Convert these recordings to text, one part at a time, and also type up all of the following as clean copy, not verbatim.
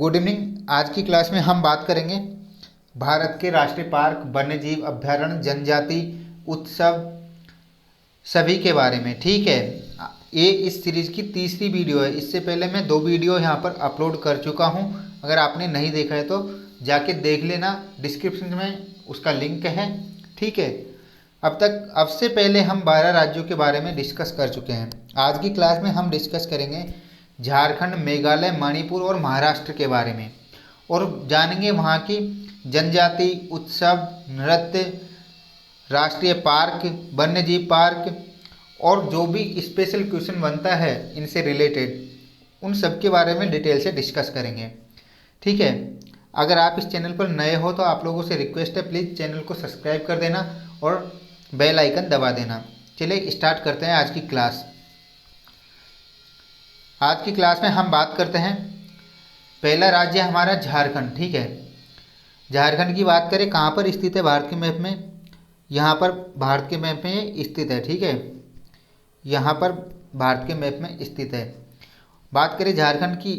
Good evening. आज की class में हम बात करेंगे भारत के राष्ट्रीय पार्क, वन्यजीव अभ्यारण्य, जनजाति उत्सव सभी के बारे में। ठीक है, ये इस सीरीज़ की तीसरी वीडियो है। इससे पहले मैं 2 वीडियो यहाँ पर अपलोड कर चुका हूँ। अगर आपने नहीं देखा है तो जाके देख लेना, डिस्क्रिप्शन में उसका लिंक है। ठीक है, अब से पहले हम 12 राज्यों के बारे में डिस्कस कर चुके हैं। आज की क्लास में हम डिस्कस करेंगे झारखंड, मेघालय, मणिपुर और महाराष्ट्र के बारे में, और जानेंगे वहाँ की जनजाति उत्सव, नृत्य, राष्ट्रीय पार्क, वन्यजीव पार्क और जो भी स्पेशल क्वेश्चन बनता है इनसे रिलेटेड, उन सब के बारे में डिटेल से डिस्कस करेंगे। ठीक है, अगर आप इस चैनल पर नए हो तो आप लोगों से रिक्वेस्ट है, प्लीज़ चैनल को सब्सक्राइब कर देना और बेल आइकन दबा देना। चलिए स्टार्ट करते हैं आज की क्लास। आज की क्लास में हम बात करते हैं, पहला राज्य हमारा झारखंड। ठीक है, झारखंड की बात करें कहाँ पर स्थित है भारत के मैप में, यहाँ पर भारत के मैप में स्थित है। ठीक है, यहाँ पर भारत के मैप में स्थित है। बात करें झारखंड की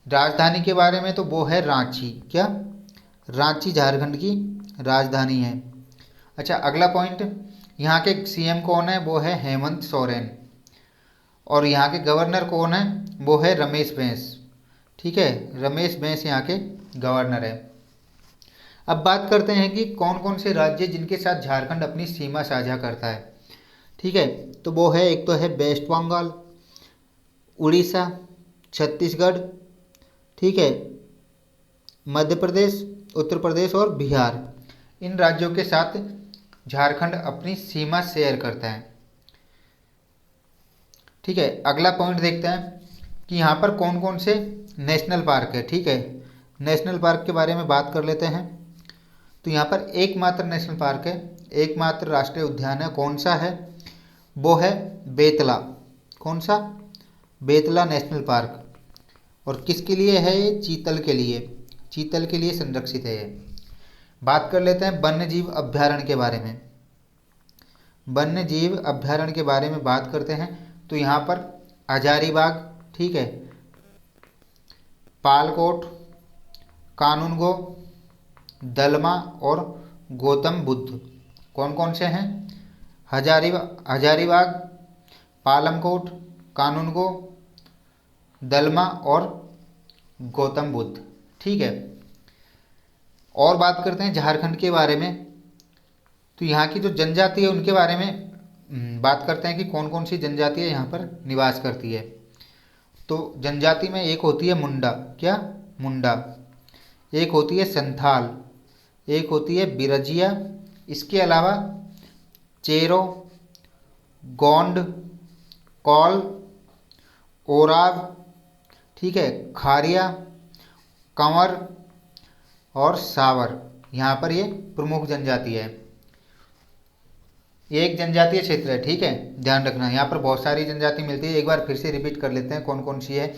राजधानी के बारे में तो वो है रांची। क्या? रांची झारखंड की राजधानी है। अच्छा, अगला पॉइंट, यहाँ के सीएम कौन है? वो है हेमंत सोरेन। और यहाँ के गवर्नर कौन है? वो है रमेश बैस। ठीक है, रमेश बैस यहाँ के गवर्नर है। अब बात करते हैं कि कौन कौन से राज्य जिनके साथ झारखंड अपनी सीमा साझा करता है। ठीक है, तो वो है, एक तो है वेस्ट बंगाल, उड़ीसा, छत्तीसगढ़, ठीक है, मध्य प्रदेश, उत्तर प्रदेश और बिहार। इन राज्यों के साथ झारखंड अपनी सीमा शेयर करता है। ठीक है, अगला पॉइंट देखते हैं कि यहाँ पर कौन कौन से नेशनल पार्क है। ठीक है, नेशनल पार्क के बारे में बात कर लेते हैं। तो यहाँ पर एकमात्र नेशनल पार्क है, एकमात्र राष्ट्रीय उद्यान है। कौन सा है? वो है बेतला। कौन सा? Betla national park. और किसके लिए है ये? चीतल के लिए, चीतल के लिए संरक्षित है ये। बात कर लेते हैं वन्यजीव अभ्यारण्य के बारे में। वन्यजीव अभ्यारण्य के बारे में बात करते हैं तो यहाँ पर हजारीबाग, ठीक है, पालकोट, कानूनगो, दलमा और गौतम बुद्ध कौन कौन से हैं? हजारीबाग, पालमकोट, कानूनगो, दलमा और गौतम बुद्ध। ठीक है, और बात करते हैं झारखंड के बारे में। तो यहाँ की जो जनजाति है उनके बारे में बात करते हैं कि कौन कौन सी जनजातियाँ यहाँ पर निवास करती है। तो जनजाति में एक होती है मुंडा। क्या? मुंडा। एक होती है संथाल, एक होती है बिरजिया, इसके अलावा चेरो, गोंड, कौल, ओराव, ठीक है, खारिया, कंवर और सावर। यहाँ पर ये प्रमुख जनजाति है। ये एक जनजातीय क्षेत्र है। ठीक है, ध्यान रखना, यहाँ पर बहुत सारी जनजाति मिलती है। एक बार फिर से रिपीट कर लेते हैं कौन कौन सी है।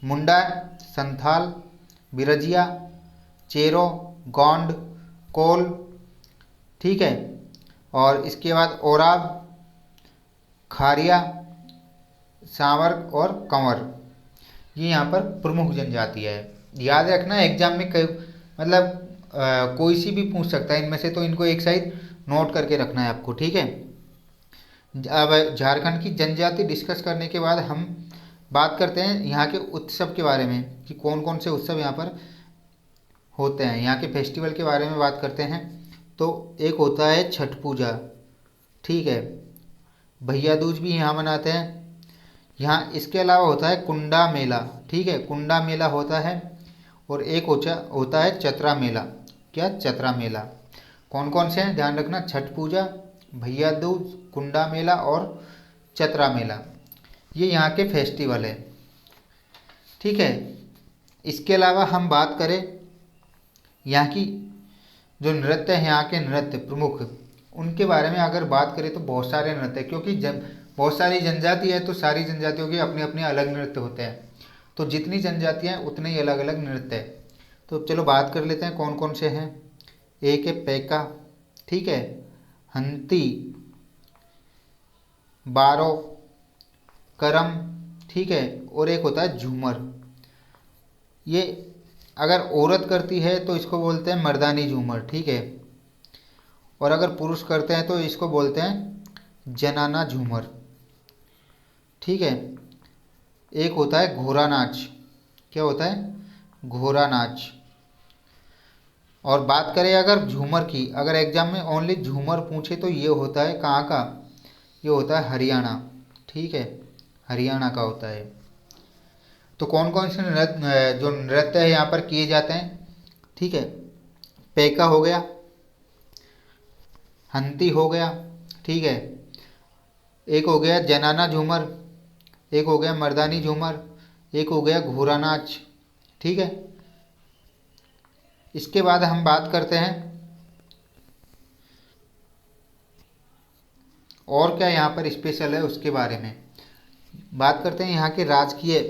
मुंडा, संथाल, बिरजिया, चेरो, गोंड, कोल, ठीक है, और इसके बाद ओराव, खारिया, सांवर और कंवर। ये यहाँ पर प्रमुख जनजाति है। याद रखना, एग्जाम में कोई सी भी पूछ सकता है इनमें से, तो इनको एक साइड नोट करके रखना है आपको। ठीक है, अब झारखंड की जनजाति डिस्कस करने के बाद हम बात करते हैं यहाँ के उत्सव के बारे में कि कौन कौन से उत्सव यहाँ पर होते हैं। यहाँ के फेस्टिवल के बारे में बात करते हैं। तो एक होता है छठ पूजा, ठीक है, भैया दूज भी यहाँ मनाते हैं यहाँ। इसके अलावा होता है कुंडा मेला, ठीक है, कुंडा मेला होता है। और एक होता है चतरा मेला। क्या? चतरा मेला। कौन कौन से हैं? ध्यान रखना, छठ पूजा, भैया दूज, कुंडा मेला और चतरा मेला, ये यहाँ के फेस्टिवल है। ठीक है, इसके अलावा हम बात करें यहाँ की जो नृत्य है, यहाँ के नृत्य प्रमुख, उनके बारे में अगर बात करें तो बहुत सारे नृत्य हैं, क्योंकि जब बहुत सारी जनजाति है तो सारी जनजातियों के अपने अपने अलग नृत्य होते हैं। तो जितनी जनजातियाँ हैं उतने ही अलग अलग नृत्य है। तो चलो बात कर लेते हैं कौन कौन से हैं। एक है पैका, ठीक है, हंती, बारो, करम, ठीक है, और एक होता है झूमर। ये अगर औरत करती है तो इसको बोलते हैं मर्दानी झूमर, ठीक है। और अगर पुरुष करते हैं तो इसको बोलते हैं जनाना झूमर, ठीक है। एक होता है घोड़ा नाच। क्या होता है? घोड़ा नाच। और बात करें अगर झूमर की, अगर एग्जाम में ओनली झूमर पूछे तो ये होता है कहाँ का? ये होता है हरियाणा, ठीक है, हरियाणा का होता है। तो कौन कौन से नृत्य जो नृत्य है यहाँ पर किए जाते हैं, ठीक है। पैका हो गया, हंती हो गया, ठीक है। एक हो गया जनाना झूमर, एक हो गया मर्दानी झूमर, एक हो गया घोड़ा नाच, ठीक है। इसके बाद हम बात करते हैं और क्या यहाँ पर स्पेशल है उसके बारे में। बात करते हैं यहाँ के राजकीय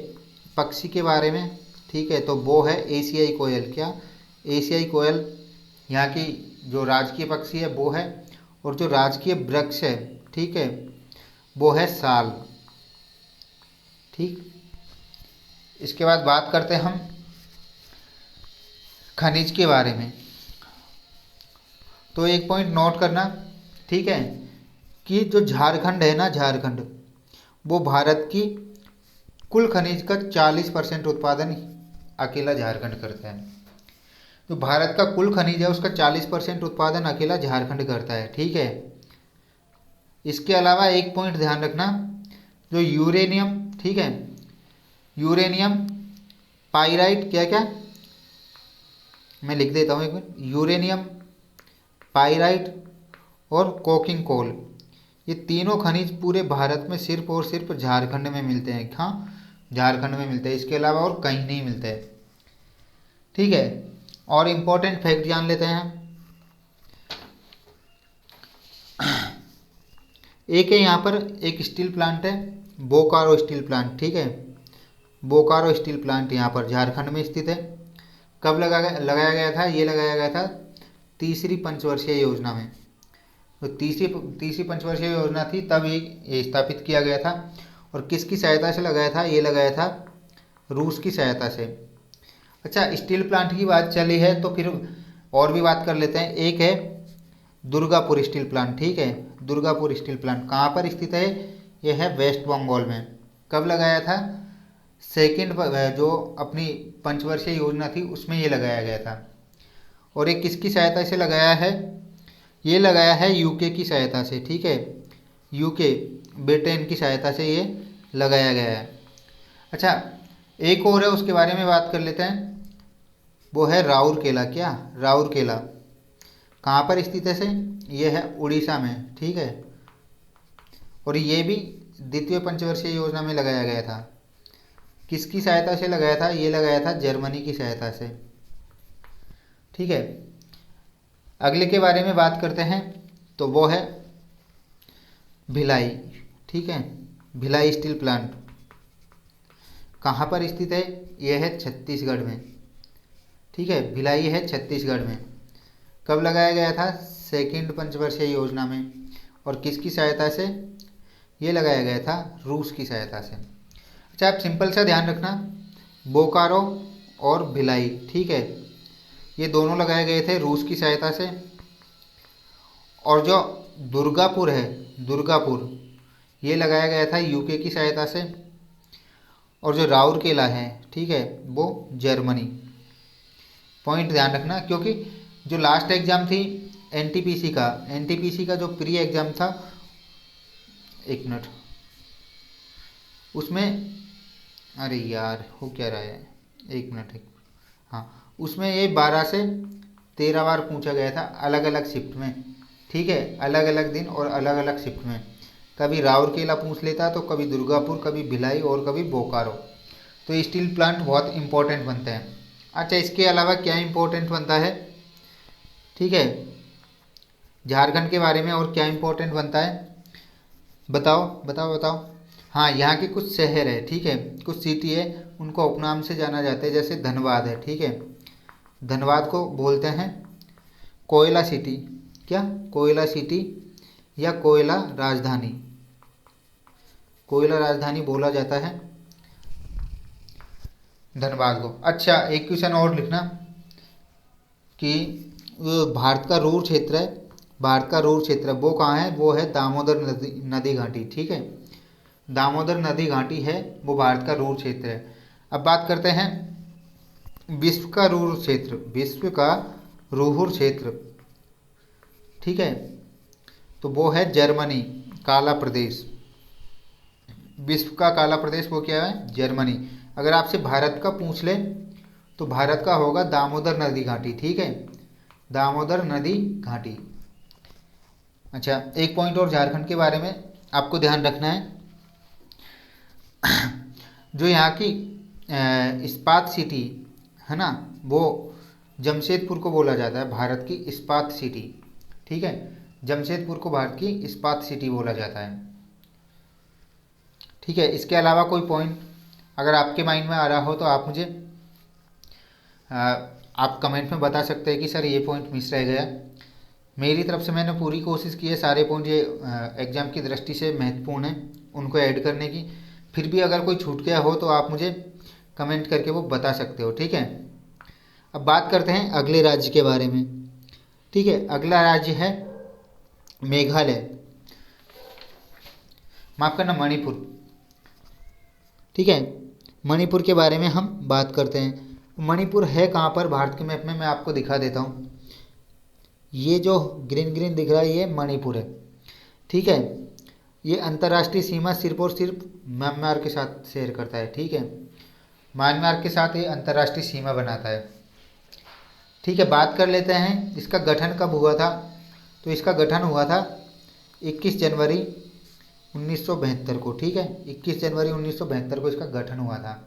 पक्षी के बारे में, ठीक है। तो वो है एशियाई कोयल। क्या? एशियाई कोयल यहाँ की जो राजकीय पक्षी है वो है। और जो राजकीय वृक्ष है, ठीक है, वो है साल, ठीक। इसके बाद बात करते हैं हम खनिज के बारे में। तो एक पॉइंट नोट करना, ठीक है, कि जो झारखंड है ना, झारखंड, वो भारत की कुल खनिज का 40% उत्पादन अकेला झारखंड करता है। जो भारत का कुल खनिज है उसका 40% उत्पादन अकेला झारखंड करता है, ठीक है। इसके अलावा एक पॉइंट ध्यान रखना, जो यूरेनियम, ठीक है, यूरेनियम, पाइराइट, क्या क्या, मैं लिख देता हूँ एक मिनट, यूरेनियम, पाइराइट और कोकिंग कोल, ये तीनों खनिज पूरे भारत में सिर्फ और सिर्फ झारखंड में मिलते हैं। हाँ, झारखंड में मिलते हैं, इसके अलावा और कहीं नहीं मिलते हैं, ठीक है। और इम्पोर्टेंट फैक्ट जान लेते हैं। एक है यहाँ पर एक स्टील प्लांट है, बोकारो स्टील प्लांट, ठीक है। बोकारो स्टील प्लांट यहाँ पर झारखंड में स्थित है। कब लगाया गया था? ये लगाया गया था तीसरी पंचवर्षीय योजना में। तो तीसरी पंचवर्षीय योजना थी तब ये स्थापित किया गया था। और किसकी सहायता से लगाया था? ये लगाया था रूस की सहायता से। अच्छा, स्टील प्लांट की बात चली है तो फिर और भी बात कर लेते हैं। एक है दुर्गापुर स्टील प्लांट, ठीक है। दुर्गापुर स्टील प्लांट कहाँ पर स्थित है? यह है वेस्ट बंगाल में। कब लगाया था? सेकेंड जो अपनी पंचवर्षीय योजना थी उसमें ये लगाया गया था। और ये किसकी सहायता से लगाया है? ये लगाया है यूके की सहायता से, ठीक है। यूके, ब्रिटेन की सहायता से ये लगाया गया है। अच्छा, एक और है, उसके बारे में बात कर लेते हैं। वो है राउरकेला। क्या? राउरकेला कहाँ पर स्थित है? से ये है उड़ीसा में, ठीक है। और ये भी द्वितीय पंचवर्षीय योजना में लगाया गया था। किसकी सहायता से लगाया था? ये लगाया था जर्मनी की सहायता से, ठीक है। अगले के बारे में बात करते हैं तो वो है भिलाई, ठीक है। भिलाई स्टील प्लांट कहाँ पर स्थित है? यह है छत्तीसगढ़ में, ठीक है। भिलाई है छत्तीसगढ़ में। कब लगाया गया था? सेकेंड पंचवर्षीय योजना में। और किसकी सहायता से? ये लगाया गया था रूस की सहायता से। अच्छा, आप सिंपल सा ध्यान रखना, बोकारो और भिलाई, ठीक है, ये दोनों लगाए गए थे रूस की सहायता से। और जो दुर्गापुर है, दुर्गापुर, ये लगाया गया था यूके की सहायता से। और जो राउरकेला है, ठीक है, वो जर्मनी। पॉइंट ध्यान रखना, क्योंकि जो लास्ट एग्ज़ाम थी एनटीपीसी का जो प्री एग्ज़ाम था, एक मिनट, उसमें, अरे यार हो क्या रहा है, एक मिनट, हाँ, उसमें ये 12 से 13 बार पूछा गया था अलग अलग शिफ्ट में, ठीक है, अलग अलग दिन और अलग अलग शिफ्ट में। कभी राउरकेला पूछ लेता तो कभी दुर्गापुर, कभी भिलाई और कभी बोकारो। तो स्टील प्लांट बहुत इंपॉर्टेंट बनते हैं। अच्छा, इसके अलावा क्या इंपॉर्टेंट बनता है, ठीक है, झारखंड के बारे में और क्या इंपॉर्टेंट बनता है? बताओ बताओ बताओ। हाँ, यहाँ के कुछ शहर है, ठीक है, कुछ सिटी है, उनको उपनाम से जाना जाता है। जैसे धनबाद है, ठीक है, धनबाद को बोलते हैं कोयला सिटी। क्या? कोयला सिटी या कोयला राजधानी, कोयला राजधानी बोला जाता है धनबाद को। अच्छा, एक क्वेश्चन और लिखना कि भारत का रूर क्षेत्र है, भारत का रूर क्षेत्र वो कहाँ है, वो है दामोदर नदी घाटी। ठीक है, दामोदर नदी घाटी है वो भारत का रूर क्षेत्र है। अब बात करते हैं विश्व का रूर क्षेत्र, विश्व का रूहुर क्षेत्र। ठीक है, तो वो है जर्मनी, काला प्रदेश। विश्व का काला प्रदेश वो क्या है, जर्मनी। अगर आपसे भारत का पूछ ले तो भारत का होगा दामोदर नदी घाटी। ठीक है, दामोदर नदी घाटी। अच्छा, एक पॉइंट और झारखंड के बारे में आपको ध्यान रखना है। जो यहाँ की इस्पात सिटी है ना, वो जमशेदपुर को बोला जाता है भारत की इस्पात सिटी। ठीक है, जमशेदपुर को भारत की इस्पात सिटी बोला जाता है। ठीक है, इसके अलावा कोई पॉइंट अगर आपके माइंड में आ रहा हो तो आप मुझे आप कमेंट में बता सकते हैं कि सर ये पॉइंट मिस रह गया। मेरी तरफ से मैंने पूरी कोशिश की है सारे पॉइंट ये एग्ज़ाम की दृष्टि से महत्वपूर्ण है उनको ऐड करने की। फिर भी अगर कोई छूट गया हो तो आप मुझे कमेंट करके वो बता सकते हो। ठीक है, अब बात करते हैं अगले राज्य के बारे में। ठीक है, अगला राज्य है मेघालय, माफ़ करना मणिपुर। ठीक है, मणिपुर के बारे में हम बात करते हैं। मणिपुर है कहाँ पर भारत के मैप में, मैं आपको दिखा देता हूँ। ये जो ग्रीन ग्रीन दिख रहा है ये मणिपुर है। ठीक है, ये अंतर्राष्ट्रीय सीमा सिर्फ और सिर्फ म्यांमार के साथ शेयर करता है। ठीक है, म्यांमार के साथ ये अंतर्राष्ट्रीय सीमा बनाता है। ठीक है, बात कर लेते हैं इसका गठन कब हुआ था। तो इसका गठन हुआ था 21 जनवरी 1972 को। ठीक है, 21 जनवरी 1972 को इसका गठन हुआ था।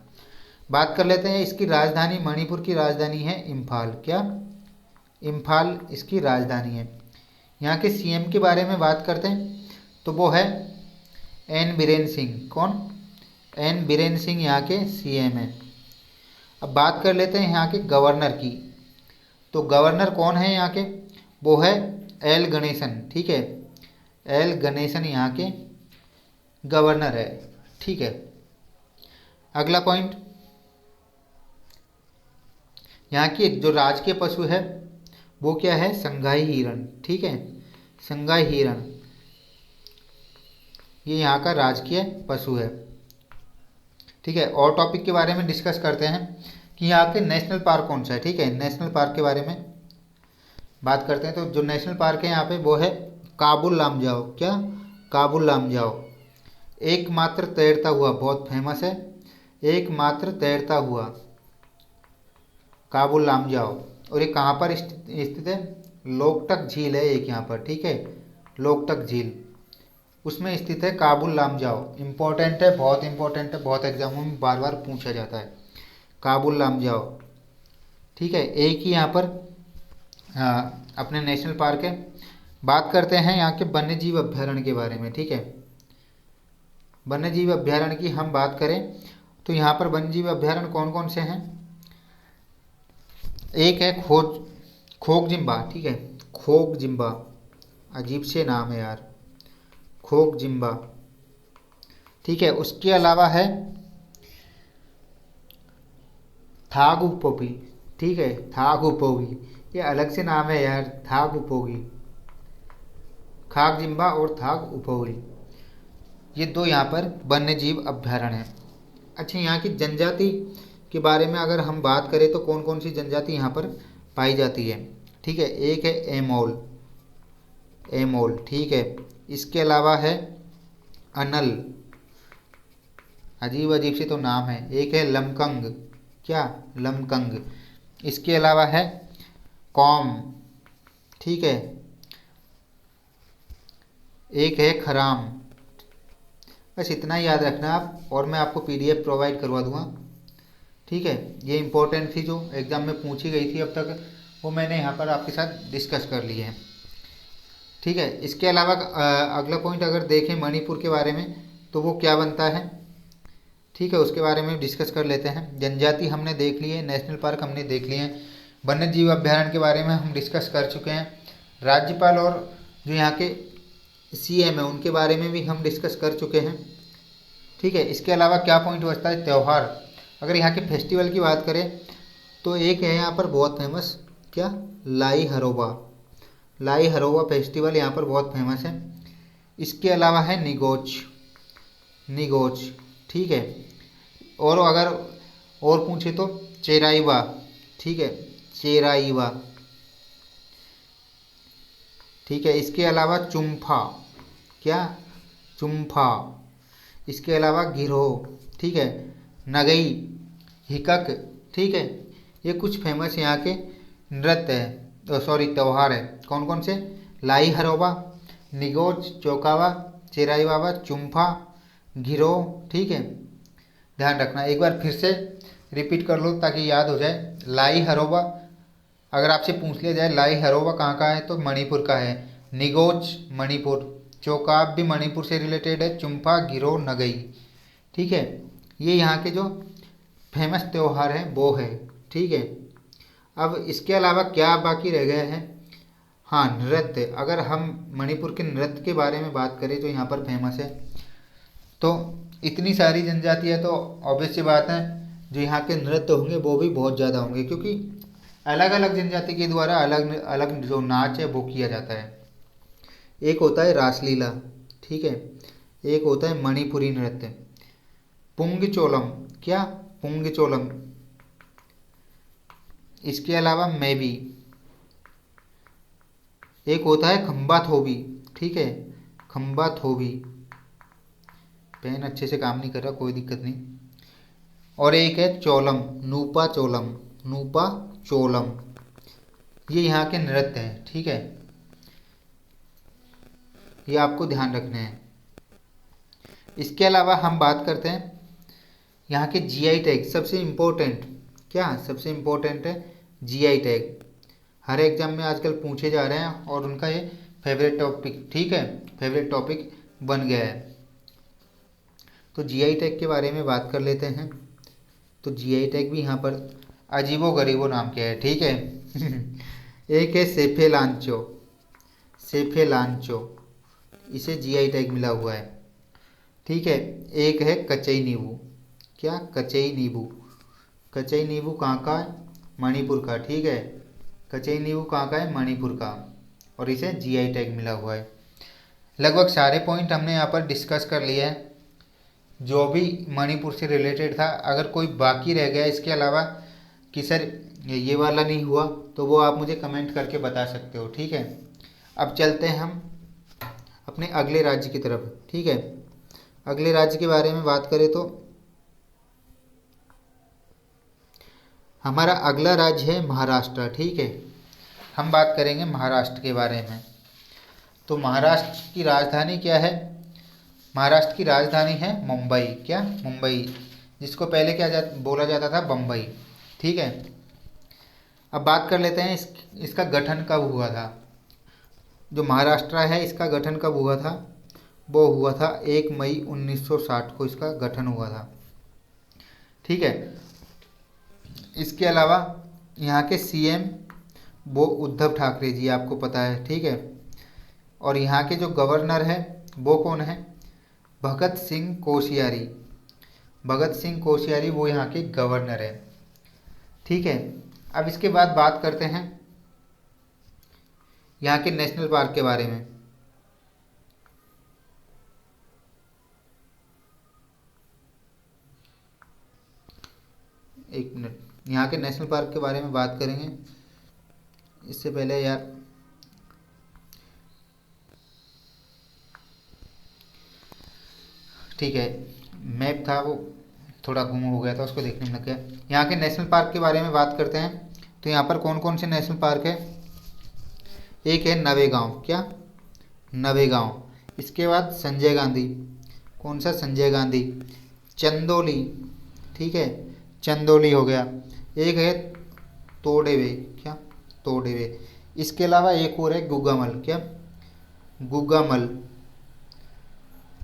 बात कर लेते हैं इसकी राजधानी, मणिपुर की राजधानी है इम्फाल। क्या, इम्फाल इसकी राजधानी है। यहाँ के सीएम के बारे में बात करते हैं तो वो है एन बीरेन सिंह। कौन, एन बीरेन सिंह यहाँ के सीएम हैं। अब बात कर लेते हैं यहाँ के गवर्नर की। तो गवर्नर कौन है यहाँ के, वो है एल गणेशन। ठीक है, एल गणेशन यहाँ के गवर्नर है। ठीक है, अगला पॉइंट, यहाँ की जो राजकीय पशु है वो क्या है, संगाई हिरण। ठीक है, संगाई हिरण ये यहाँ का राजकीय पशु है। ठीक है, और टॉपिक के बारे में डिस्कस करते हैं कि यहाँ के नेशनल पार्क कौन सा है। ठीक है, नेशनल पार्क के बारे में बात करते हैं। तो जो नेशनल पार्क है यहाँ पे वो है काबुल लामजाओ। क्या, काबुल लामजाओ, एकमात्र तैरता हुआ, बहुत फेमस है, एकमात्र तैरता हुआ काबुल लामजाओ। और ये कहाँ पर स्थित है, लोकटक झील है एक यहाँ पर। ठीक है, लोकटक झील उसमें स्थित है काबुल लामजाओ। इम्पोर्टेंट है, बहुत इंपॉर्टेंट है, बहुत एग्जामों में बार बार पूछा जाता है काबुल लामजाओ। ठीक है, एक ही यहाँ पर अपने नेशनल पार्क है। बात करते हैं यहाँ के वन्य जीव अभ्यारण्य के बारे में। ठीक है, वन्य जीव अभ्यारण्य की हम बात करें तो यहाँ पर वन्य जीव अभ्यारण्य कौन कौन से हैं। एक है खोक जिम्बा। ठीक है, खोक जिम्बा, अजीब से नाम है यार, खोक जिम्बा। ठीक है, उसके अलावा है थागुपोगी। ठीक है, थागुपोगी, ये अलग से नाम है यार, थागुपोगी, खाक जिम्बा और थाग उपोगी, ये दो यहाँ पर वन्य जीव अभ्यारण्य हैं। अच्छा, यहाँ की जनजाति के बारे में अगर हम बात करें तो कौन कौन सी जनजाति यहाँ पर पाई जाती है। ठीक है, एक है एमोल, एमोल। ठीक है, इसके अलावा है अनल, अजीब अजीब से तो नाम है। एक है लमकंग। क्या, लमकंग। इसके अलावा है कौम। ठीक है, एक है खराम। बस इतना ही याद रखना आप, और मैं आपको पीडीएफ प्रोवाइड करवा दूंगा। ठीक है, ये इंपॉर्टेंट थी जो एग्ज़ाम में पूछी गई थी अब तक, वो मैंने यहाँ पर आपके साथ डिस्कस कर ली है। ठीक है, इसके अलावा अगला पॉइंट अगर देखें मणिपुर के बारे में तो वो क्या बनता है। ठीक है, उसके बारे में डिस्कस कर लेते हैं। जनजाति हमने देख ली है, नेशनल पार्क हमने देख लिए हैं, वन्य जीव अभ्यारण्य के बारे में हम डिस्कस कर चुके हैं, राज्यपाल और जो यहाँ के सीएम है उनके बारे में भी हम डिस्कस कर चुके हैं। ठीक है, इसके अलावा क्या पॉइंट बचता है, त्यौहार। अगर यहाँ के फेस्टिवल की बात करें तो एक है यहाँ पर बहुत फेमस, क्या, लाई हरोबा। लाई हरोबा फेस्टिवल यहाँ पर बहुत फेमस है। इसके अलावा है निगोज, निगोज, ठीक है। और अगर और पूछे तो चेराइवा, ठीक है, चेराइवा, ठीक है। इसके अलावा चुम्फा, क्या, चुम्फा। इसके अलावा गिरोह, ठीक है, नगई, हिकक, ठीक है। ये कुछ फेमस यहाँ के नृत्य है, सॉरी त्यौहार है। कौन कौन से, लाई हरोबा, निगोज, चौकावा, चेराई बाबा, चुम्फा, गिरोह, ठीक है। ध्यान रखना, एक बार फिर से रिपीट कर लो ताकि याद हो जाए। लाई हरोबा, अगर आपसे पूछ लिया जाए लाई हरोबा कहाँ का है तो मणिपुर का है। निगोज मणिपुर, चौकाब भी मणिपुर से रिलेटेड है, चुम्फा, गिरोह, नगई, ठीक है। ये यहाँ के जो फेमस त्यौहार हैं वो है, ठीक है। अब इसके अलावा क्या बाकी रह गया है, हाँ, नृत्य। अगर हम मणिपुर के नृत्य के बारे में बात करें जो यहाँ पर फेमस है, तो इतनी सारी जनजाति है तो ऑब्वियस सी बात है जो यहाँ के नृत्य होंगे वो भी बहुत ज़्यादा होंगे, क्योंकि अलग अलग जनजाति के द्वारा अलग अलग जो नाच है वो किया जाता है। एक होता है रासलीला, ठीक है, एक होता है मणिपुरी नृत्य, पुंगचोलम, क्या, पुंगचोलम। इसके अलावा मैबी, एक होता है खम्बा थोबी, ठीक है, खम्बा थोबी। पेन अच्छे से काम नहीं कर रहा, कोई दिक्कत नहीं। और एक है चोलम, नूपा चोलम, नूपा चोलम। ये यहाँ के नृत्य हैं, ठीक है, ये आपको ध्यान रखने हैं। इसके अलावा हम बात करते हैं यहाँ के जीआई टैग, सबसे इम्पोर्टेंट, क्या, सबसे इम्पोर्टेंट है जीआई टैग। हर एग्जाम में आजकल पूछे जा रहे हैं और उनका ये फेवरेट टॉपिक, ठीक है, फेवरेट टॉपिक बन गया है। तो जीआई टैग के बारे में बात कर लेते हैं। तो जीआई टैग भी यहाँ पर अजीबो गरीबो नाम के है, ठीक है। एक है सेफे लांचो, सेफे लांचो, इसे जीआई टैग मिला हुआ है, ठीक है। एक है कचई नींबू, क्या, कचई नींबू। कचई नींबू कहाँ का है, मणिपुर का, ठीक है। कचई नींबू कहाँ का है, मणिपुर का, और इसे जीआई टैग मिला हुआ है। लगभग सारे पॉइंट हमने यहाँ पर डिस्कस कर लिए हैं जो भी मणिपुर से रिलेटेड था। अगर कोई बाकी रह गया इसके अलावा कि सर ये वाला नहीं हुआ तो वो आप मुझे कमेंट करके बता सकते हो, ठीक है। अब चलते हैं हम अपने अगले राज्य की तरफ, ठीक है। अगले राज्य के बारे में बात करें तो हमारा अगला राज्य है महाराष्ट्र, ठीक है। हम बात करेंगे महाराष्ट्र के बारे में। तो महाराष्ट्र की राजधानी क्या है, महाराष्ट्र की राजधानी है मुंबई, क्या, मुंबई, जिसको पहले क्या बोला जाता था, बम्बई, ठीक है। अब बात कर लेते हैं इसका गठन कब हुआ था। जो महाराष्ट्र है इसका गठन कब हुआ था, वो हुआ था 1 मई 1960 को इसका गठन हुआ था, ठीक है। इसके अलावा यहाँ के सीएम वो उद्धव ठाकरे जी, आपको पता है, ठीक है। और यहाँ के जो गवर्नर है वो कौन है, भगत सिंह कोश्यारी, भगत सिंह कोश्यारी वो यहाँ के गवर्नर है, ठीक है। अब इसके बाद बात करते हैं यहाँ के नेशनल पार्क के बारे में। एक मिनट, यहाँ के नेशनल पार्क के बारे में बात करेंगे। इससे पहले यार ठीक है, मैप था वो थोड़ा गुम हो गया था, उसको देखने में लग गया। यहाँ के नेशनल पार्क के बारे में बात करते हैं। तो यहाँ पर कौन कौन से नेशनल पार्क है, एक है नवेगांव, क्या, नवेगांव। इसके बाद संजय गांधी, कौन सा, संजय गांधी। चंदोली, ठीक है, चंदोली हो गया। एक है तोडेवे, क्या, तोडेवे। इसके अलावा एक और है गुगामल, क्या, गुगामल।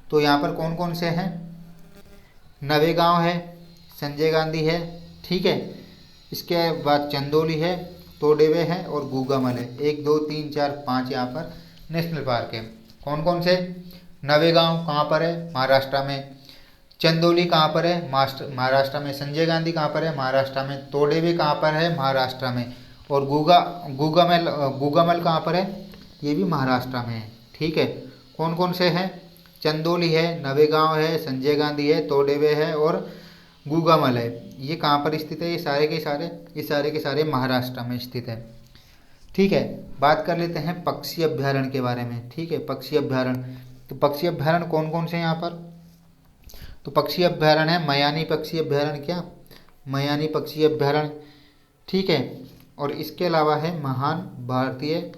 तो यहाँ पर कौन कौन से हैं, नवेगांव है, संजय गांधी है, ठीक है। इसके बाद चंदोली है, तोडेवे है और गुगामल है। 1 2 3 4 5 यहाँ पर नेशनल पार्क है। कौन कौन से, नवेगांव कहाँ पर है, महाराष्ट्र में। चंदौली कहाँ पर है? महाराष्ट्र में। संजय गांधी कहाँ पर है? महाराष्ट्र में। तोडेवे कहाँ पर है? महाराष्ट्र में। और गूगामल कहाँ पर है? ये भी महाराष्ट्र में है। ठीक है, कौन कौन से हैं? चंदौली है, नवेगांव है, संजय गांधी है, तोडेवे है और गूगामल है। ये कहाँ पर स्थित है? ये सारे के सारे महाराष्ट्र में स्थित है। ठीक है, बात कर लेते हैं पक्षी अभ्यारण्य के बारे में। ठीक है, पक्षी अभ्यारण्य, तो पक्षी अभ्यारण्य कौन कौन से हैं यहाँ पर? तो पक्षी अभ्यारण्य है मयानी पक्षी अभ्यारण्य, क्या? मयानी पक्षी अभ्यारण्य। ठीक है, और इसके अलावा है महान भारतीय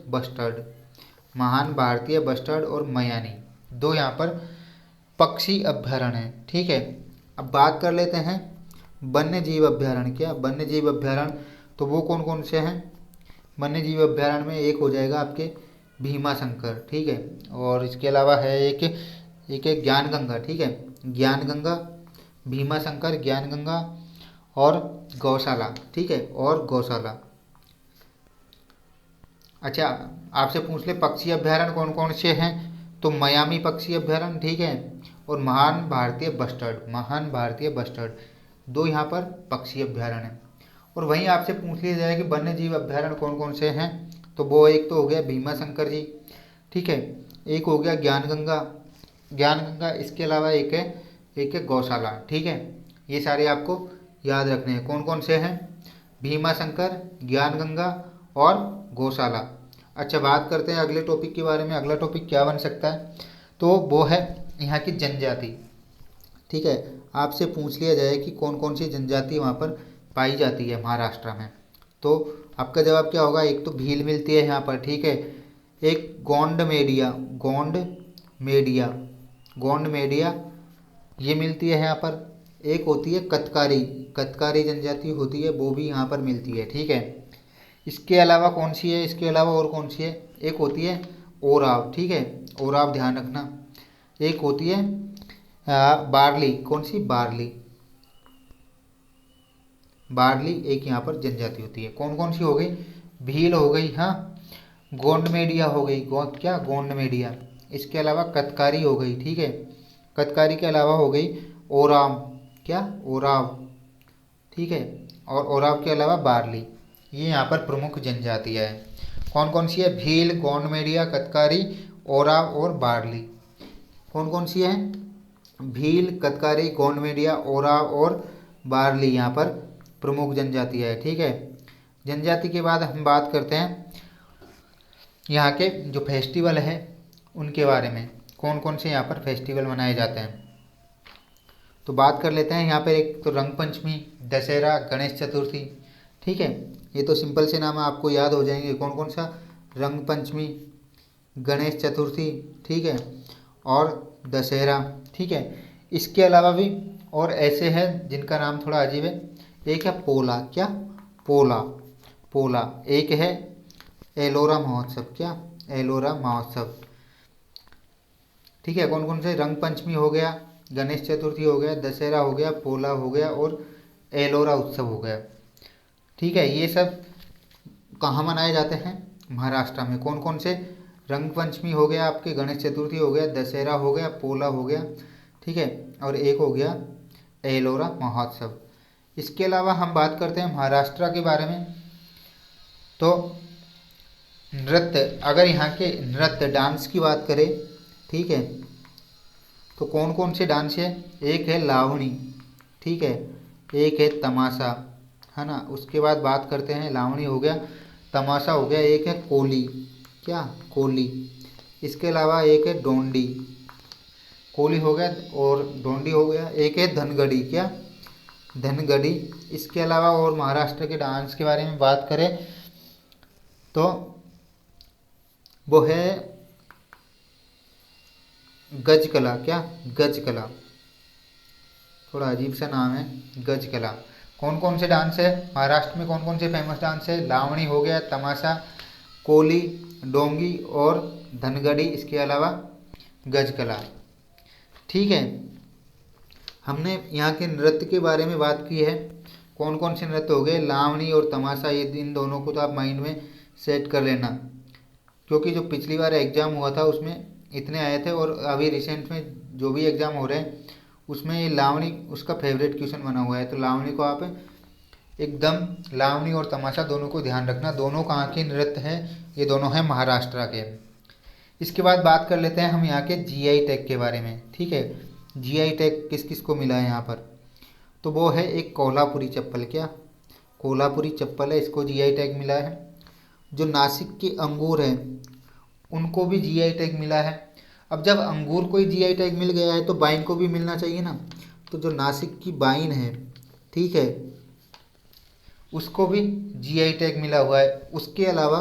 बस्टर्ड और मयानी, दो यहाँ पर पक्षी अभ्यारण्य है। ठीक है, अब बात कर लेते हैं वन्य जीव अभ्यारण्य। क्या? वन्य जीव अभ्यारण्य, तो वो कौन कौन से हैं? वन्य जीव अभ्यारण्य में एक हो जाएगा आपके भीमा शंकर। ठीक है, और इसके अलावा है एक है ज्ञान गंगा। ठीक है, ज्ञान गंगा, भीमा शंकर, ज्ञान गंगा और गौशाला। ठीक है, और गौशाला। अच्छा, आपसे पूछ ले पक्षी अभ्यारण्य कौन कौन से हैं? तो मयामी पक्षी अभ्यारण्य, ठीक है, और महान भारतीय बस्टर्ड, दो यहाँ पर पक्षी अभ्यारण्य हैं। और वहीं आपसे पूछ लिया जाए कि वन्य जीव अभ्यारण्य कौन कौन से हैं, तो वो एक तो हो गया भीमा शंकर जी। ठीक है, एक हो गया ज्ञान गंगा, इसके अलावा एक है गौशाला। ठीक है, ये सारे आपको याद रखने हैं। कौन कौन से हैं? भीमा शंकर, ज्ञान गंगा और गौशाला। अच्छा, बात करते हैं अगले टॉपिक के बारे में। अगला टॉपिक क्या बन सकता है? तो वो है यहाँ की जनजाति। ठीक है, आपसे पूछ लिया जाए कि कौन कौन सी जनजाति वहाँ पर पाई जाती है महाराष्ट्र में, तो आपका जवाब क्या होगा? एक तो भील मिलती है यहाँ पर। ठीक है, एक गोंड मेडिया ये मिलती है यहाँ पर। एक होती है कतकारी जनजाति होती है, वो भी यहाँ पर मिलती है। ठीक है, इसके अलावा कौन सी है? इसके अलावा और कौन सी है? एक होती है ओराव। ठीक है, ओराव ध्यान रखना। एक होती है बार्ली। कौन सी? बार्ली एक यहाँ पर जनजाति होती है। कौन कौन सी हो गई? भील हो गई, हाँ, गोंड मेडिया हो गई, गोंड मेडिया। इसके अलावा कतकारी हो गई। ठीक है, कतकारी के अलावा हो गई ओराव। ठीक है, और ओराव के अलावा बार्ली। ये यहाँ पर प्रमुख जनजातियाँ हैं। कौन कौन सी है? भील, गोंड मेडिया, कतकारी, ओराव और बार्ली। कौन कौन सी है? भील, कतकारी, गोंड मेडिया, ओराव और बार्ली यहाँ पर प्रमुख जनजातियाँ है। ठीक है, जनजाति के बाद हम बात करते हैं यहाँ के जो फेस्टिवल है उनके बारे में। कौन कौन से यहाँ पर फेस्टिवल मनाए जाते हैं, तो बात कर लेते हैं। यहाँ पर एक तो रंग पंचमी, दशहरा, गणेश चतुर्थी। ठीक है, ये तो सिंपल से नाम आपको याद हो जाएंगे। कौन कौन सा? रंग पंचमी, गणेश चतुर्थी, ठीक है, और दशहरा। ठीक है, इसके अलावा भी और ऐसे हैं जिनका नाम थोड़ा अजीब है। एक है पोला। क्या? पोला। एक है एलोरा महोत्सव। क्या? एलोरा महोत्सव। ठीक है, कौन कौन से? रंग पंचमी हो गया, गणेश चतुर्थी हो गया, दशहरा हो गया, पोला हो गया और एलोरा उत्सव हो गया। ठीक है, ये सब कहाँ मनाए जाते हैं? महाराष्ट्र में। कौन कौन से? रंग पंचमी हो गया आपके, गणेश चतुर्थी हो गया, दशहरा हो गया, पोला हो गया। ठीक है, और एक हो गया एलोरा महोत्सव। इसके अलावा हम बात करते हैं महाराष्ट्र के बारे में। तो नृत्य, अगर यहाँ के नृत्य डांस की बात करें, ठीक है, तो कौन कौन से डांस है? एक है लावणी, ठीक है, एक है तमाशा, है ना। उसके बाद बात करते हैं, लावणी हो गया, तमाशा हो गया, एक है कोली। क्या? कोली। इसके अलावा एक है डोंडी। कोली हो गया और डोंडी हो गया। एक है धनगड़ी। क्या? धनगड़ी। इसके अलावा और महाराष्ट्र के डांस के बारे में बात करें तो वो है गजकला। क्या? गजकला, थोड़ा अजीब सा नाम है, गजकला। कौन कौन से डांस है महाराष्ट्र में? कौन कौन से फेमस डांस है? लावणी हो गया, तमाशा, कोली, डोंगी और धनगड़ी। इसके अलावा गजकला। ठीक है, हमने यहाँ के नृत्य के बारे में बात की है। कौन कौन से नृत्य हो गए? लावणी और तमाशा। ये इन दोनों को तो आप माइंड में सेट कर लेना, क्योंकि जो पिछली बार एग्ज़ाम हुआ था उसमें इतने आए थे और अभी रिसेंट में जो भी एग्ज़ाम हो रहे हैं उसमें ये लावणी उसका फेवरेट क्वेश्चन बना हुआ है, तो लावणी को आप एकदम, लावणी और तमाशा दोनों को ध्यान रखना, दोनों कहाँ के नृत्य हैं, ये दोनों हैं महाराष्ट्र के। इसके बाद बात कर लेते हैं हम यहाँ के जीआई टैग के बारे में, ठीक है। जीआई टैग किस किस को मिला है यहाँ पर, तो वो है एक कोल्हापुरी चप्पल, क्या कोल्हापुरी चप्पल है, इसको जीआई टैग मिला है। जो नासिक के अंगूर हैं उनको भी जीआई टैग मिला है। अब जब अंगूर को ही जीआई टैग मिल गया है तो वाइन को भी मिलना चाहिए ना, तो जो नासिक की वाइन है, ठीक है, उसको भी जीआई टैग मिला हुआ है। उसके अलावा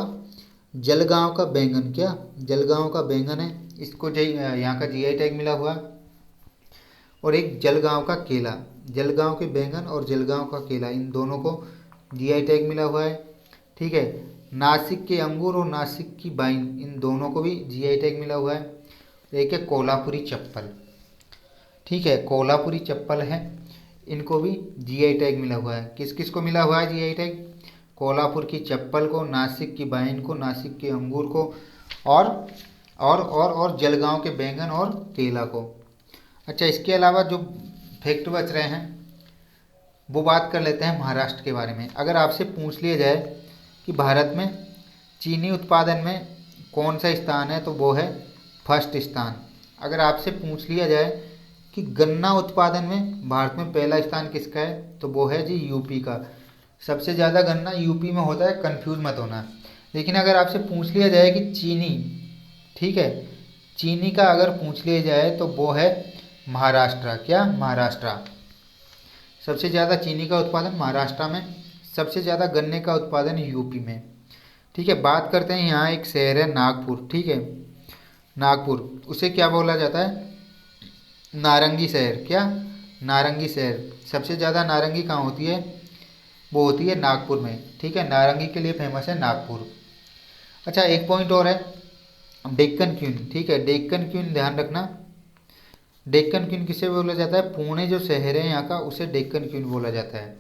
जलगांव का बैंगन, क्या जलगांव का बैंगन है, इसको यहाँ का जीआई टैग मिला हुआ है। और एक जलगांव का केला, जलगांव के बैंगन और जलगांव का केला, इन दोनों को जीआई टैग मिला हुआ है, ठीक है। नासिक के अंगूर और नासिक की वाइन, इन दोनों को भी जीआई टैग मिला हुआ है। एक है कोल्हापुरी चप्पल, ठीक है, कोल्हापुरी चप्पल है, इनको भी जीआई टैग मिला हुआ है। किस किस को मिला हुआ है जीआई टैग, कोल्हापुर की चप्पल को, नासिक की वाइन को, नासिक के अंगूर को, और जलगांव के बैंगन और केला को। अच्छा, इसके अलावा जो फैक्ट बच रहे हैं वो बात कर लेते हैं महाराष्ट्र के बारे में। अगर आपसे पूछ लिया जाए कि भारत में चीनी उत्पादन में कौन सा स्थान है, तो वो है फर्स्ट स्थान। अगर आपसे पूछ लिया जाए कि गन्ना उत्पादन में भारत में पहला स्थान किसका है, तो वो है जी यूपी का। सबसे ज़्यादा गन्ना यूपी में होता है, कंफ्यूज मत होना। लेकिन अगर आपसे पूछ लिया जाए कि चीनी, ठीक है, चीनी का अगर पूछ लिया जाए तो वो है महाराष्ट्र, क्या महाराष्ट्र। सबसे ज़्यादा चीनी का उत्पादन महाराष्ट्र में, सबसे ज़्यादा गन्ने का उत्पादन यूपी में, ठीक है। बात करते हैं, यहाँ एक शहर है नागपुर, ठीक है, नागपुर, उसे क्या बोला जाता है, नारंगी शहर, क्या नारंगी शहर। सबसे ज़्यादा नारंगी कहाँ होती है, वो होती है नागपुर में, ठीक है, नारंगी के लिए फेमस है नागपुर। अच्छा, एक पॉइंट और है, डेक्कन क्वीन, ठीक है, डेक्कन क्वीन ध्यान रखना। डेक्कन क्वीन किसे बोला जाता है, पुणे जो शहर है यहाँ का, उसे डेक्कन क्वीन बोला जाता है।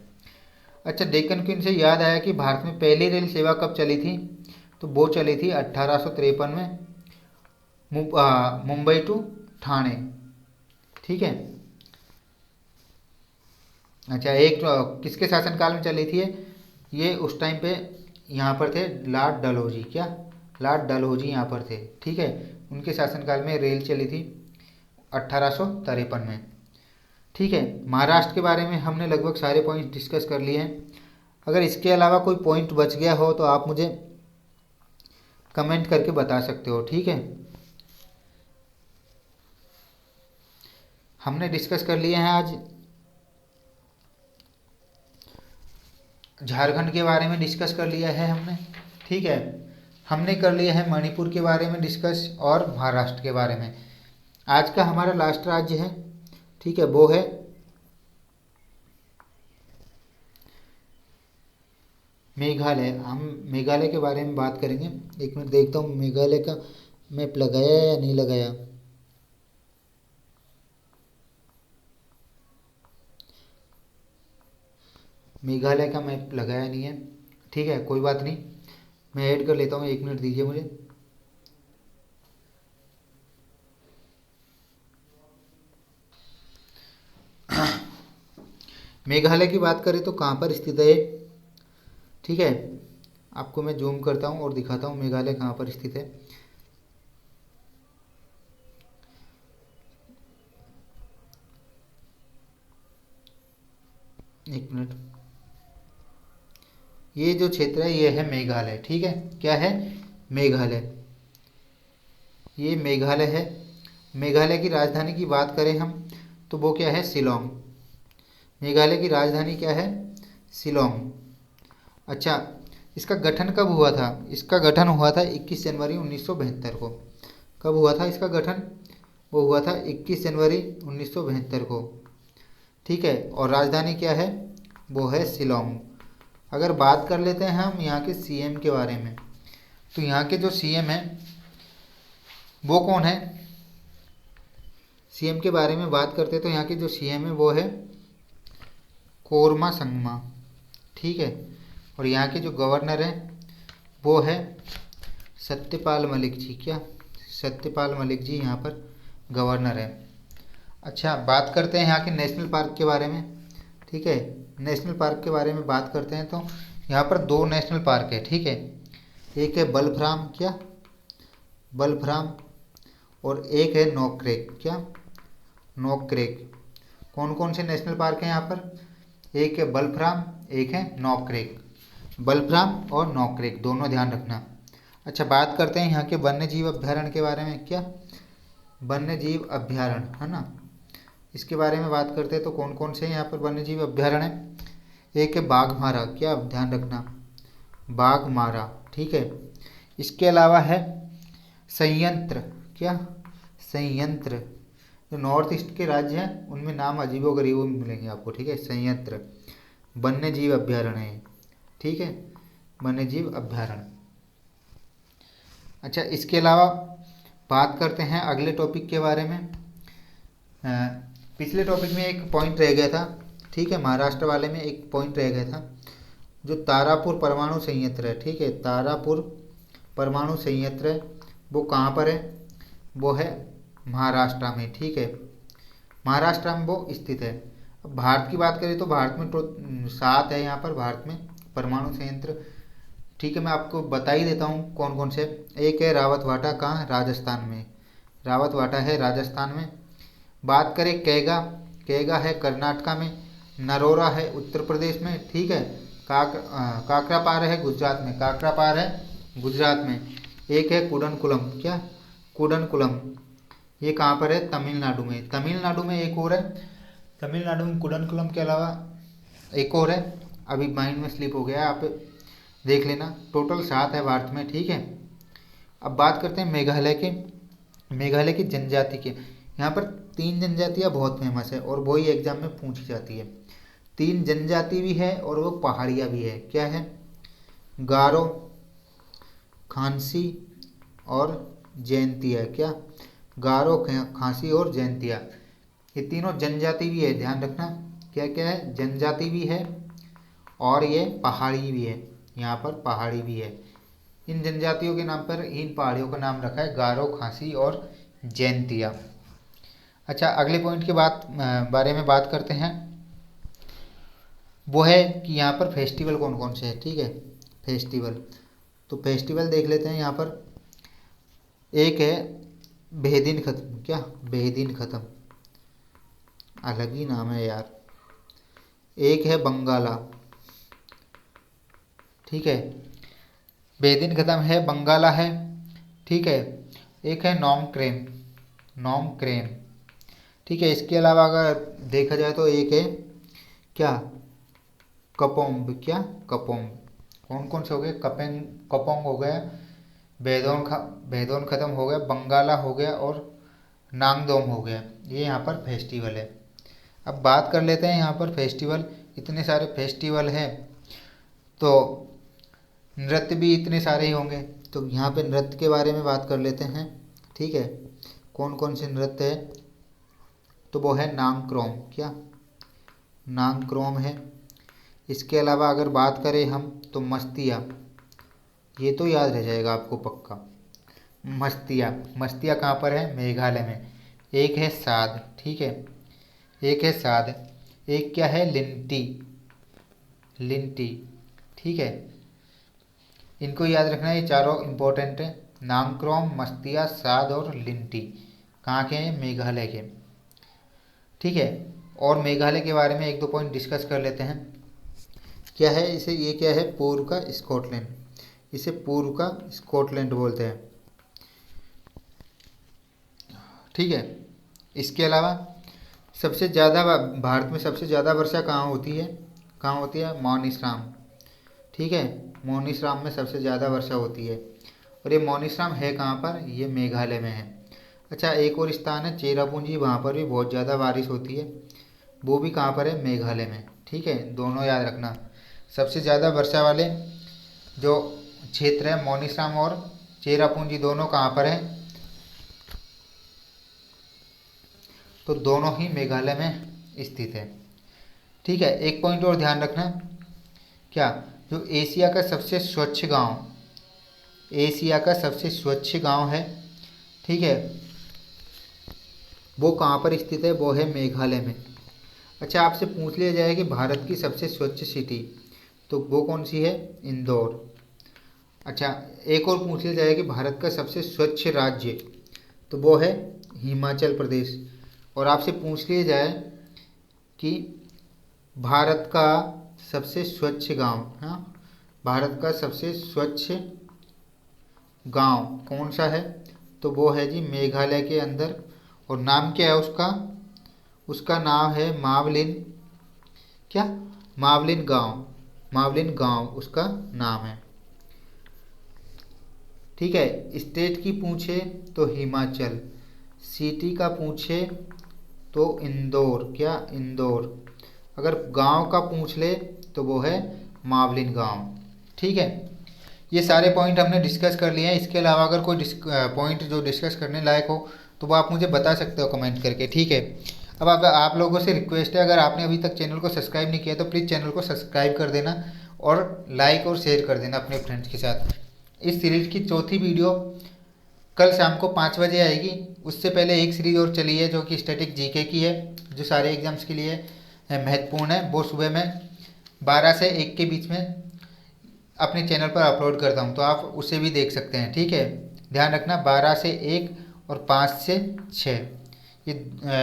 अच्छा, डेक्कन क्वीन से याद आया कि भारत में पहली रेल सेवा कब चली थी, तो वो चली थी 1853 में, मुंबई टू ठाणे, ठीक है। अच्छा, एक किसके शासनकाल में चली थी ये उस टाइम पे यहाँ पर थे लॉर्ड डलहौजी, क्या लॉर्ड डलहौजी यहाँ पर थे, ठीक है, उनके शासनकाल में रेल चली थी 1853 में, ठीक है। महाराष्ट्र के बारे में हमने लगभग सारे पॉइंट डिस्कस कर लिए हैं। अगर इसके अलावा कोई पॉइंट बच गया हो तो आप मुझे कमेंट करके बता सकते हो, ठीक है। हमने डिस्कस कर लिए हैं आज झारखंड के बारे में डिस्कस कर लिया है हमने, ठीक है। हमने कर लिया है मणिपुर के बारे में डिस्कस और महाराष्ट्र के बारे में। आज का हमारा लास्ट राज्य है, ठीक है, वो है मेघालय। हम मेघालय के बारे में बात करेंगे। एक मिनट देखता हूँ मेघालय का मैप लगाया या नहीं लगाया। मेघालय का मैप लगाया नहीं है, ठीक है, कोई बात नहीं, मैं ऐड कर लेता हूँ, एक मिनट दीजिए मुझे। मेघालय की बात करें तो कहाँ पर स्थित है, ठीक है, आपको मैं जूम करता हूँ और दिखाता हूँ मेघालय कहाँ पर स्थित है। एक मिनट, ये जो क्षेत्र है ये है मेघालय, ठीक है, क्या है मेघालय, ये मेघालय है। मेघालय की राजधानी की बात करें हम तो वो क्या है शिलोंग। मेघालय की राजधानी क्या है शिलोंग। अच्छा, इसका गठन कब हुआ था, इसका गठन हुआ था 21 जनवरी 1972 को। कब हुआ था इसका गठन, वो हुआ था 21 जनवरी 1972 को, ठीक है। और राजधानी क्या है, वो है शिलोंग। अगर बात कर लेते हैं हम यहाँ के सीएम के बारे में, तो यहाँ के जो सीएम हैं वो कौन है, सीएम के बारे में बात करते हैं तो यहाँ के जो सीएम है वो है कोरमा संगमा, ठीक है। और यहाँ के जो गवर्नर हैं वो है सत्यपाल मलिक जी, क्या सत्यपाल मलिक जी यहाँ पर गवर्नर है। अच्छा, बात करते हैं यहाँ के नेशनल पार्क के बारे में। ठीक है, नेशनल पार्क के बारे में बात करते हैं तो यहाँ पर दो नेशनल पार्क है। ठीक है, एक है बलफराम, क्या बलफराम, और एक है नोक्रेक, क्या नोक्रेक। कौन कौन से नेशनल पार्क हैं यहाँ पर? एक है बलफराम, एक है नोक्रेक। बलफराम और नोक्रेक दोनों ध्यान रखना। अच्छा, बात करते हैं यहाँ के वन्य जीव अभ्यारण्य के बारे में। क्या वन्य जीव अभ्यारण्य है ना, इसके बारे में बात करते हैं तो कौन कौन से यहाँ पर वन्य जीव अभ्यारण्य है? एक है बाघमारा, क्या ध्यान रखना, बाघमारा। ठीक है, इसके अलावा है संयंत्र, क्या संयंत्र। जो नॉर्थ ईस्ट के राज्य हैं उनमें नाम अजीबो गरीबो मिलेंगे आपको। ठीक है, संयंत्र वन्य जीव अभ्यारण्य है। ठीक है, वन्य जीव अभ्यारण्य। अच्छा, इसके अलावा बात करते हैं अगले टॉपिक के बारे में। पिछले टॉपिक में एक पॉइंट रह गया था। ठीक है, महाराष्ट्र वाले में एक पॉइंट रह गया था, जो तारापुर परमाणु संयंत्र है। ठीक है, तारापुर परमाणु संयंत्र है, वो कहाँ पर है? वो है महाराष्ट्र में। ठीक है, महाराष्ट्र में वो स्थित है। अब भारत की बात करें तो भारत में तो 7 है यहाँ पर, भारत में परमाणु संयंत्र। ठीक है, मैं आपको बता ही देता हूँ कौन कौन से। एक है रावतवाटा, कहाँ? राजस्थान में, रावतवाटा है राजस्थान में। बात करें कैगा, कैगा है कर्नाटका में। नरोरा है उत्तर प्रदेश में। ठीक है, काकरापार है गुजरात में, काकरापार है गुजरात में। एक है कुडनकुलम, क्या कुडनकुलम, ये कहाँ पर है? तमिलनाडु में। तमिलनाडु में एक और है, तमिलनाडु में कुडनकुलम के अलावा एक और है, अभी माइंड में स्लिप हो गया, आप देख लेना। टोटल 7 है भारत में। ठीक है, अब बात करते हैं मेघालय के। मेघालय की जनजाति के, यहाँ पर 3 जनजातियाँ बहुत फेमस है और वही एग्जाम में पूछी जाती है। 3 जनजाति भी है और वो पहाड़ियाँ भी है। क्या है? गारो, खांसी और जैंतिया। क्या? गारो, खांसी और जैंतिया, ये तीनों जनजाति भी है, ध्यान रखना। क्या क्या है? जनजाति भी है और ये पहाड़ी भी है, यहाँ पर पहाड़ी भी है। इन जनजातियों के नाम पर इन पहाड़ियों का नाम रखा है गारो, खांसी और जैंतिया। अच्छा, अगले पॉइंट के बारे में बात करते हैं। वो है कि यहाँ पर फेस्टिवल कौन कौन से हैं। ठीक है, फेस्टिवल, तो फेस्टिवल देख लेते हैं यहाँ पर। एक है बेदिन ख़त्म, क्या बेदिन ख़त्म, अलग ही नाम है यार। एक है बंगाला, ठीक है, बेदिन ख़त्म है, बंगाला है। ठीक है, एक है नोमक्रेम, नोमक्रेम। ठीक है, इसके अलावा अगर देखा जाए तो एक है क्या कपोम्ब, क्या कपोम्ब। कौन कौन से हो गए? कपोंग हो गया, बेदोन ख़त्म हो गया, बंगाला हो गया और नांगदोम हो गया। ये यहाँ पर फेस्टिवल है। अब बात कर लेते हैं यहाँ पर फेस्टिवल, इतने सारे फेस्टिवल हैं तो नृत्य भी इतने सारे ही होंगे, तो यहाँ पे नृत्य के बारे में बात कर लेते हैं। ठीक है, कौन कौन से नृत्य है? तो वो है नांगक्रोम, क्या नांगक्रोम है। इसके अलावा अगर बात करें हम तो मस्तिया, ये तो याद रह जाएगा आपको पक्का। मस्तिया, मस्तिया कहाँ पर है? मेघालय में। एक है साद, ठीक है, एक है साद। एक क्या है? लिंटी, लिंटी। ठीक है, इनको याद रखना, ये चारों इंपॉर्टेंट है। नांगक्रोम, मस्तिया, साद और लिंटी कहाँ के हैं? मेघालय के। ठीक है, और मेघालय के बारे में 1-2 पॉइंट डिस्कस कर लेते हैं। क्या है इसे? ये क्या है? पूर्व का स्कॉटलैंड, इसे पूर्व का स्कॉटलैंड बोलते हैं। ठीक है, इसके अलावा सबसे ज़्यादा भारत में सबसे ज़्यादा वर्षा कहाँ होती है? कहाँ होती है? मौनीश्राम। ठीक है, मौनीश्राम में सबसे ज़्यादा वर्षा होती है और ये मौनीश्राम है कहाँ पर? ये मेघालय में है। अच्छा, एक और स्थान है चेरापूंजी, वहाँ पर भी बहुत ज़्यादा बारिश होती है, वो भी कहाँ पर है? मेघालय में। ठीक है, दोनों याद रखना। सबसे ज़्यादा वर्षा वाले जो क्षेत्र है मौनीश्राम और चेरापूंजी, दोनों कहाँ पर है? तो दोनों ही मेघालय में स्थित है। ठीक है, एक पॉइंट और ध्यान रखना, क्या जो एशिया का सबसे स्वच्छ गांव, एशिया का सबसे स्वच्छ गांव है, ठीक है, वो कहाँ पर स्थित है? वो है मेघालय में। अच्छा, आपसे पूछ लिया जाए कि भारत की सबसे स्वच्छ सिटी, तो वो कौन सी है? इंदौर। अच्छा, एक और पूछ लिया जाए कि भारत का सबसे स्वच्छ राज्य, तो वो है हिमाचल प्रदेश। और आपसे पूछ लिया जाए कि भारत का सबसे स्वच्छ गांव, हाँ, भारत का सबसे स्वच्छ गांव कौन सा है? तो वो है जी मेघालय के अंदर। और नाम क्या है उसका? उसका नाम है मावलिन, क्या? मावलिन गांव, मावलिन गांव उसका नाम है। ठीक है, स्टेट की पूछे तो हिमाचल, सिटी का पूछे तो इंदौर, क्या? इंदौर। अगर गांव का पूछ ले तो वो है मावलिन गांव। ठीक है, ये सारे पॉइंट हमने डिस्कस कर लिए हैं। इसके अलावा अगर कोई पॉइंट जो डिस्कस करने लायक हो तो वो आप मुझे बता सकते हो कमेंट करके। ठीक है, अब आप लोगों से रिक्वेस्ट है, अगर आपने अभी तक चैनल को सब्सक्राइब नहीं किया तो प्लीज़ चैनल को सब्सक्राइब कर देना और लाइक और शेयर कर देना अपने फ्रेंड्स के साथ। इस सीरीज की चौथी वीडियो कल शाम को 5 बजे आएगी। उससे पहले एक सीरीज और चली है जो कि स्टैटिक जीके की है, जो सारे एग्जाम्स के लिए महत्वपूर्ण है। वो सुबह में 12 से 1 के बीच में अपने चैनल पर अपलोड करता हूँ, तो आप उसे भी देख सकते हैं। ठीक है, ध्यान रखना 12 से 1 और 5 से 6, ये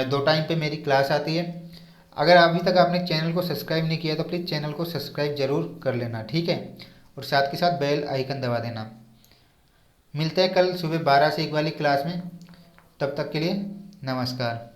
2 टाइम पे मेरी क्लास आती है। अगर अभी तक आपने चैनल को सब्सक्राइब नहीं किया तो प्लीज़ चैनल को सब्सक्राइब जरूर कर लेना। ठीक है, और साथ के साथ बेल आइकन दबा देना। मिलते हैं कल सुबह 12 से 1 वाली क्लास में, तब तक के लिए नमस्कार।